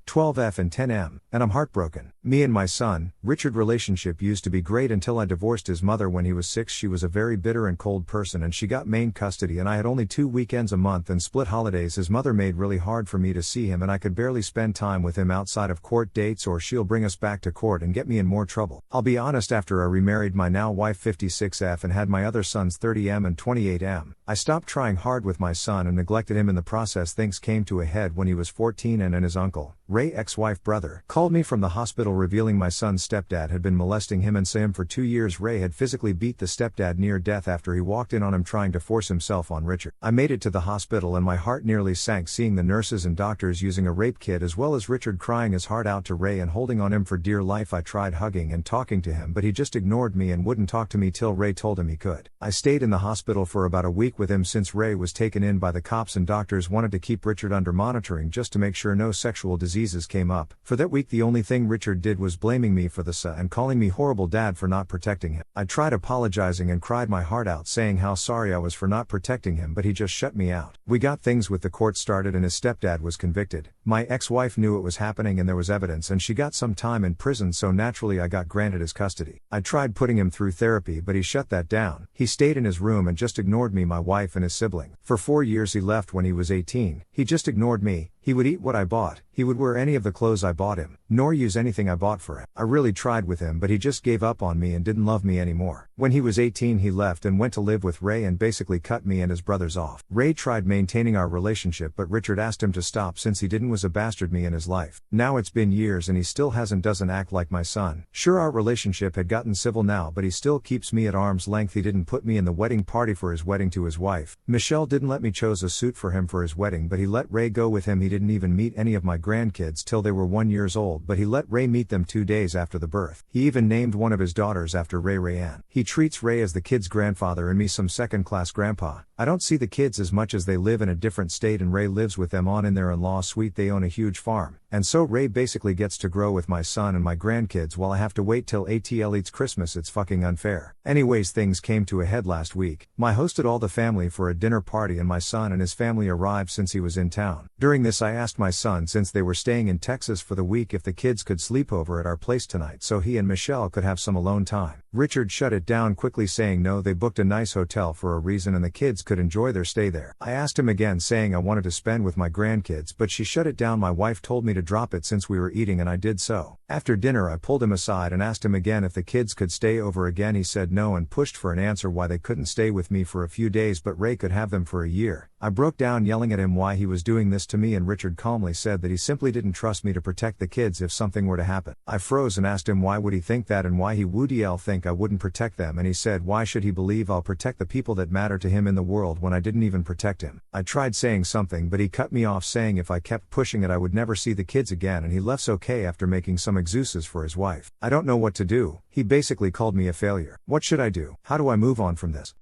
12F and 10M, and I'm heartbroken. Me and my son, Richard relationship used to be great until I divorced his mother when he was 6. She was a very bitter and cold person and she got main custody and I had only 2 weekends a month and split holidays. His mother made really hard for me to see him and I could barely spend time with him outside of court dates or she'll bring us back to court and get me in more trouble. I'll be honest, after I remarried my now wife 56F and had my other sons 30M and 28M, I stopped trying hard with my son and neglected him in the process. Things came to a head when he was 14 and his uncle, Ray ex-wife brother, called me from the hospital revealing my son's stepdad had been molesting him and Sam for 2 years. Ray had physically beat the stepdad near death after he walked in on him trying to force himself on Richard. I made it to the hospital and my heart nearly sank seeing the nurses and doctors using a rape kit as well as Richard crying his heart out to Ray and holding on him for dear life. I tried hugging and talking to him but he just ignored me and wouldn't talk to me till Ray told him he could. I stayed in the hospital for about a week with him since Ray was taken in by the cops and doctors wanted to keep Richard under monitoring just to make sure no sexual diseases came up. For that week the only thing Richard did was blaming me for the and calling me horrible dad for not protecting him. I tried apologizing and cried my heart out saying how sorry I was for not protecting him but he just shut me out. We got things with the court started and his stepdad was convicted. My ex-wife knew it was happening and there was evidence and she got some time in prison so naturally I got granted his custody. I tried putting him through therapy but he shut that down. He stayed in his room and just ignored me, my wife and his sibling. For 4 years he left when he was 18. He just ignored me. He would eat what I bought, he would wear any of the clothes I bought him, nor use anything I bought for him. I really tried with him but he just gave up on me and didn't love me anymore. When he was 18 he left and went to live with Ray and basically cut me and his brothers off. Ray tried maintaining our relationship but Richard asked him to stop since he didn't was a bastard me in his life. Now it's been years and he still doesn't act like my son. Sure, our relationship had gotten civil now but he still keeps me at arm's length. He didn't put me in the wedding party for his wedding to his wife. Michelle didn't let me choose a suit for him for his wedding but he let Ray go with him. He didn't even meet any of my grandkids till they were 1 year old but he let Ray meet them 2 days after the birth. He even named one of his daughters after Ray, Rayanne. He treats Ray as the kid's grandfather and me some second-class grandpa. I don't see the kids as much as they live in a different state and Ray lives with them in their in-law suite. They own a huge farm. And so Ray basically gets to grow with my son and my grandkids while I have to wait till ATL eats Christmas. It's fucking unfair. Anyways, things came to a head last week. I hosted all the family for a dinner party and my son and his family arrived since he was in town. During this I asked my son, since they were staying in Texas for the week, if the kids could sleep over at our place tonight so he and Michelle could have some alone time. Richard shut it down quickly saying no, they booked a nice hotel for a reason and the kids could enjoy their stay there. I asked him again saying I wanted to spend with my grandkids but she shut it down. My wife told me to drop it since we were eating and I did so. After dinner I pulled him aside and asked him again if the kids could stay over again. He said no and pushed for an answer why they couldn't stay with me for a few days but Ray could have them for a year. I broke down yelling at him why he was doing this to me and Richard calmly said that he simply didn't trust me to protect the kids if something were to happen. I froze and asked him why would he think that and why he would think I wouldn't protect them, and he said why should he believe I'll protect the people that matter to him in the world when I didn't even protect him. I tried saying something but he cut me off saying if I kept pushing it I would never see the kids again and he left okay after making some excuses for his wife. I don't know what to do. He basically called me a failure. What should I do? How do I move on from this?